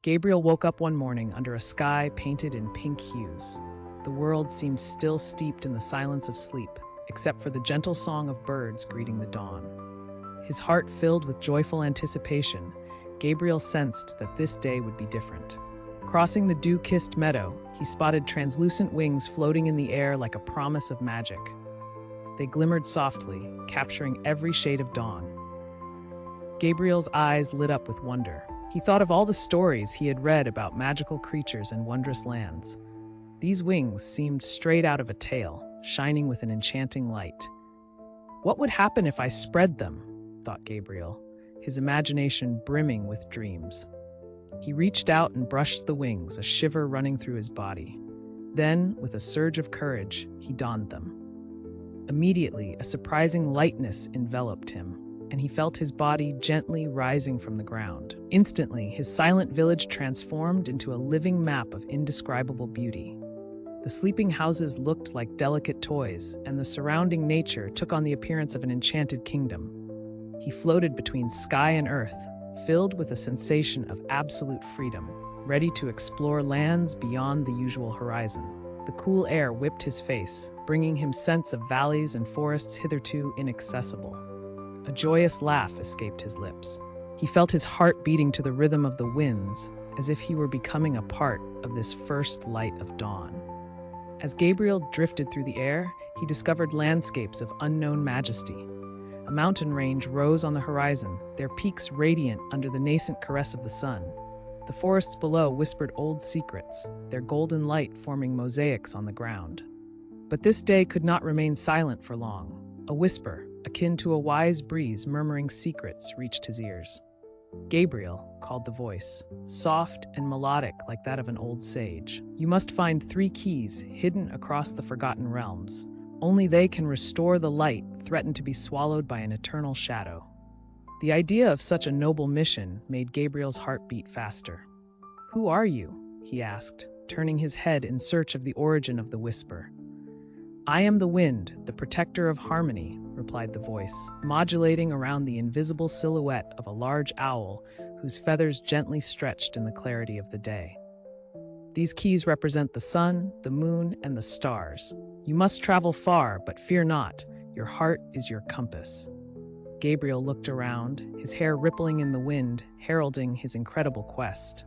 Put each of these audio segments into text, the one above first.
Gabriel woke up one morning under a sky painted in pink hues. The world seemed still steeped in the silence of sleep, except for the gentle song of birds greeting the dawn. His heart filled with joyful anticipation, Gabriel sensed that this day would be different. Crossing the dew-kissed meadow, he spotted translucent wings floating in the air like a promise of magic. They glimmered softly, capturing every shade of dawn. Gabriel's eyes lit up with wonder. He thought of all the stories he had read about magical creatures and wondrous lands. These wings seemed straight out of a tale, shining with an enchanting light. What would happen if I spread them? Thought Gabriel, his imagination brimming with dreams. He reached out and brushed the wings, a shiver running through his body. Then, with a surge of courage, he donned them. Immediately, a surprising lightness enveloped him, and he felt his body gently rising from the ground. Instantly, his silent village transformed into a living map of indescribable beauty. The sleeping houses looked like delicate toys, and the surrounding nature took on the appearance of an enchanted kingdom. He floated between sky and earth, filled with a sensation of absolute freedom, ready to explore lands beyond the usual horizon. The cool air whipped his face, bringing him scents of valleys and forests hitherto inaccessible. A joyous laugh escaped his lips. He felt his heart beating to the rhythm of the winds, as if he were becoming a part of this first light of dawn. As Gabriel drifted through the air, he discovered landscapes of unknown majesty. A mountain range rose on the horizon, their peaks radiant under the nascent caress of the sun. The forests below whispered old secrets, their golden light forming mosaics on the ground. But this day could not remain silent for long. A whisper, akin to a wise breeze murmuring secrets, reached his ears. "Gabriel," called the voice, soft and melodic like that of an old sage. "You must find 3 keys hidden across the forgotten realms. Only they can restore the light threatened to be swallowed by an eternal shadow." The idea of such a noble mission made Gabriel's heart beat faster. "Who are you?" he asked, turning his head in search of the origin of the whisper. "I am the wind, the protector of harmony," replied the voice, modulating around the invisible silhouette of a large owl whose feathers gently stretched in the clarity of the day. "These keys represent the sun, the moon, and the stars. You must travel far, but fear not. Your heart is your compass." Gabriel looked around, his hair rippling in the wind, heralding his incredible quest.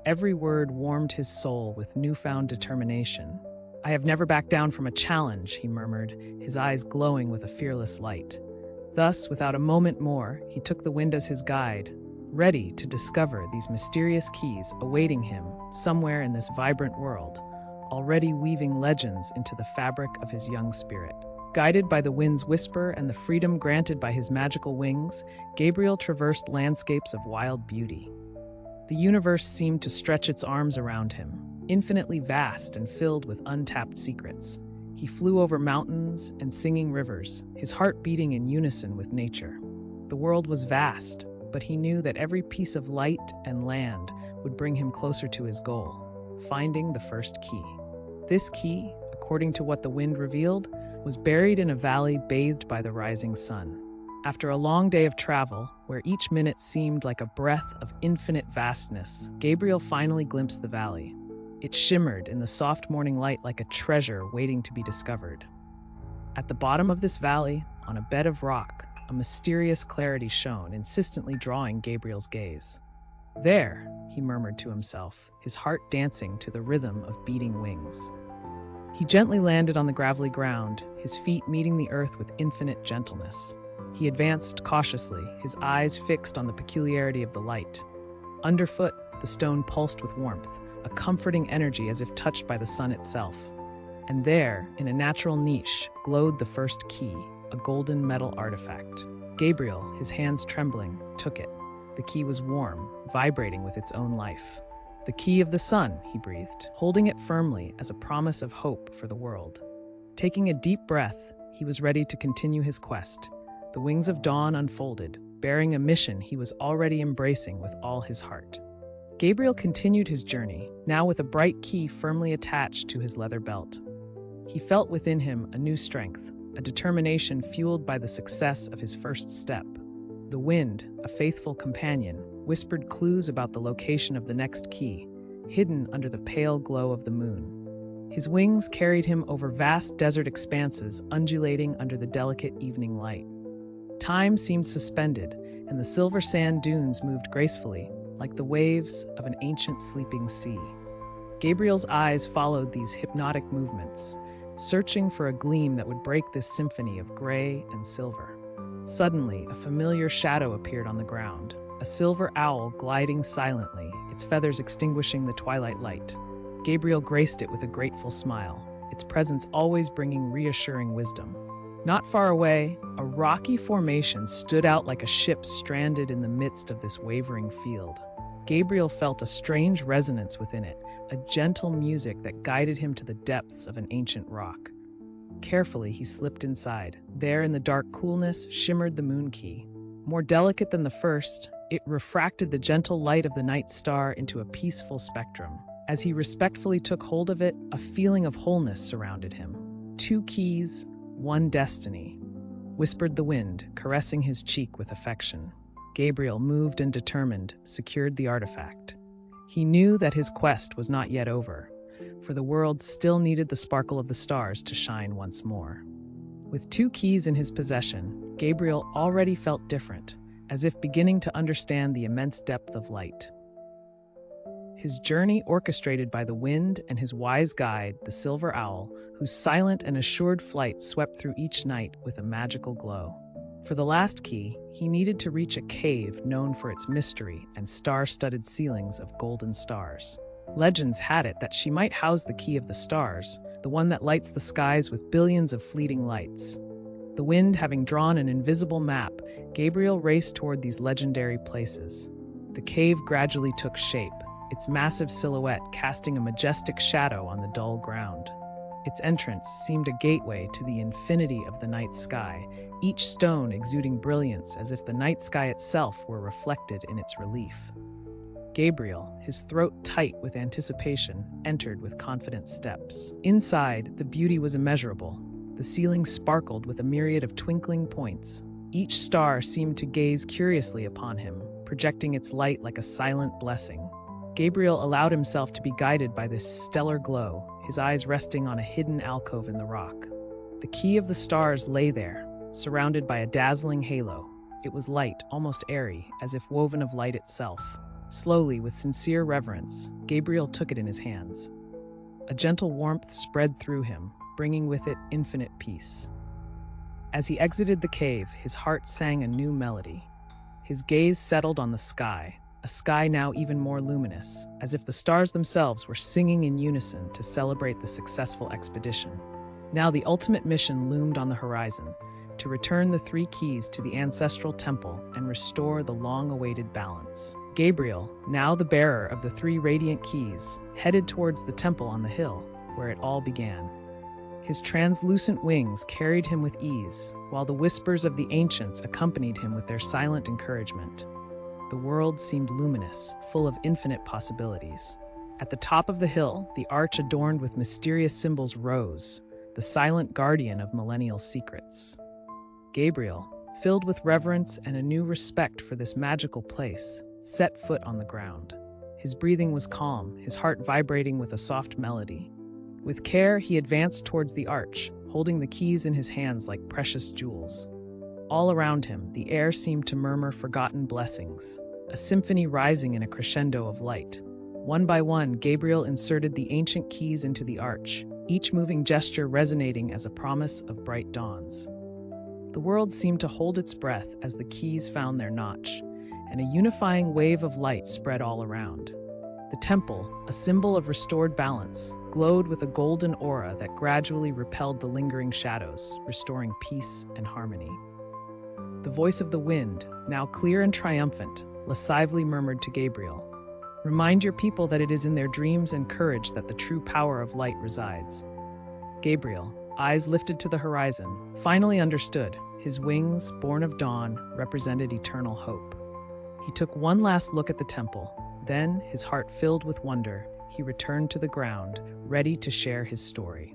Every word warmed his soul with newfound determination. "I have never backed down from a challenge," he murmured, his eyes glowing with a fearless light. Thus, without a moment more, he took the wind as his guide, ready to discover these mysterious keys awaiting him somewhere in this vibrant world, already weaving legends into the fabric of his young spirit. Guided by the wind's whisper and the freedom granted by his magical wings, Gabriel traversed landscapes of wild beauty. The universe seemed to stretch its arms around him, infinitely vast and filled with untapped secrets. He flew over mountains and singing rivers, his heart beating in unison with nature. The world was vast, but he knew that every piece of light and land would bring him closer to his goal, finding the first key. This key, according to what the wind revealed, was buried in a valley bathed by the rising sun. After a long day of travel, where each minute seemed like a breath of infinite vastness, Gabriel finally glimpsed the valley. It shimmered in the soft morning light like a treasure waiting to be discovered. At the bottom of this valley, on a bed of rock, a mysterious clarity shone, insistently drawing Gabriel's gaze. "There," he murmured to himself, his heart dancing to the rhythm of beating wings. He gently landed on the gravelly ground, his feet meeting the earth with infinite gentleness. He advanced cautiously, his eyes fixed on the peculiarity of the light. Underfoot, the stone pulsed with warmth, a comforting energy as if touched by the sun itself. And there, in a natural niche, glowed the first key, a golden metal artifact. Gabriel, his hands trembling, took it. The key was warm, vibrating with its own life. "The key of the sun," he breathed, holding it firmly as a promise of hope for the world. Taking a deep breath, he was ready to continue his quest. The wings of dawn unfolded, bearing a mission he was already embracing with all his heart. Gabriel continued his journey, now with a bright key firmly attached to his leather belt. He felt within him a new strength, a determination fueled by the success of his first step. The wind, a faithful companion, whispered clues about the location of the next key, hidden under the pale glow of the moon. His wings carried him over vast desert expanses undulating under the delicate evening light. Time seemed suspended, and the silver sand dunes moved gracefully, like the waves of an ancient sleeping sea. Gabriel's eyes followed these hypnotic movements, searching for a gleam that would break this symphony of gray and silver. Suddenly, a familiar shadow appeared on the ground, a silver owl gliding silently, its feathers extinguishing the twilight light. Gabriel graced it with a grateful smile, its presence always bringing reassuring wisdom. Not far away, a rocky formation stood out like a ship stranded in the midst of this wavering field. Gabriel felt a strange resonance within it, a gentle music that guided him to the depths of an ancient rock. Carefully, he slipped inside. There, in the dark coolness, shimmered the moon key. More delicate than the first, it refracted the gentle light of the night star into a peaceful spectrum. As he respectfully took hold of it, a feeling of wholeness surrounded him. 2 keys, 1 destiny, whispered the wind, caressing his cheek with affection. Gabriel, moved and determined, secured the artifact. He knew that his quest was not yet over, for the world still needed the sparkle of the stars to shine once more. With 2 keys in his possession, Gabriel already felt different, as if beginning to understand the immense depth of light. His journey orchestrated by the wind and his wise guide, the silver owl, whose silent and assured flight swept through each night with a magical glow. For the last key, he needed to reach a cave known for its mystery and star-studded ceilings of golden stars. Legends had it that she might house the key of the stars, the one that lights the skies with billions of fleeting lights. The wind having drawn an invisible map, Gabriel raced toward these legendary places. The cave gradually took shape, its massive silhouette casting a majestic shadow on the dull ground. Its entrance seemed a gateway to the infinity of the night sky, each stone exuding brilliance as if the night sky itself were reflected in its relief. Gabriel, his throat tight with anticipation, entered with confident steps. Inside, the beauty was immeasurable. The ceiling sparkled with a myriad of twinkling points. Each star seemed to gaze curiously upon him, projecting its light like a silent blessing. Gabriel allowed himself to be guided by this stellar glow, his eyes resting on a hidden alcove in the rock. The key of the stars lay there, surrounded by a dazzling halo. It was light, almost airy, as if woven of light itself. Slowly, with sincere reverence, Gabriel took it in his hands. A gentle warmth spread through him, bringing with it infinite peace. As he exited the cave, his heart sang a new melody. His gaze settled on the sky, a sky now even more luminous, as if the stars themselves were singing in unison to celebrate the successful expedition. Now the ultimate mission loomed on the horizon, to return the 3 keys to the ancestral temple and restore the long-awaited balance. Gabriel, now the bearer of the 3 radiant keys, headed towards the temple on the hill, where it all began. His translucent wings carried him with ease, while the whispers of the ancients accompanied him with their silent encouragement. The world seemed luminous, full of infinite possibilities. At the top of the hill, the arch adorned with mysterious symbols rose, the silent guardian of millennial secrets. Gabriel, filled with reverence and a new respect for this magical place, set foot on the ground. His breathing was calm, his heart vibrating with a soft melody. With care, he advanced towards the arch, holding the keys in his hands like precious jewels. All around him, the air seemed to murmur forgotten blessings, a symphony rising in a crescendo of light. One by one, Gabriel inserted the ancient keys into the arch, each moving gesture resonating as a promise of bright dawns. The world seemed to hold its breath as the keys found their notch, and a unifying wave of light spread all around. The temple, a symbol of restored balance, glowed with a golden aura that gradually repelled the lingering shadows, restoring peace and harmony. The voice of the wind, now clear and triumphant, lascively murmured to Gabriel, "Remind your people that it is in their dreams and courage that the true power of light resides." Gabriel, eyes lifted to the horizon, finally understood. His wings, born of dawn, represented eternal hope. He took one last look at the temple. Then, his heart filled with wonder, he returned to the ground, ready to share his story.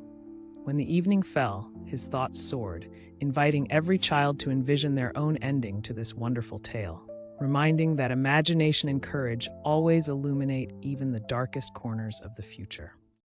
When the evening fell, his thoughts soared, inviting every child to envision their own ending to this wonderful tale. reminding that imagination and courage always illuminate even the darkest corners of the future.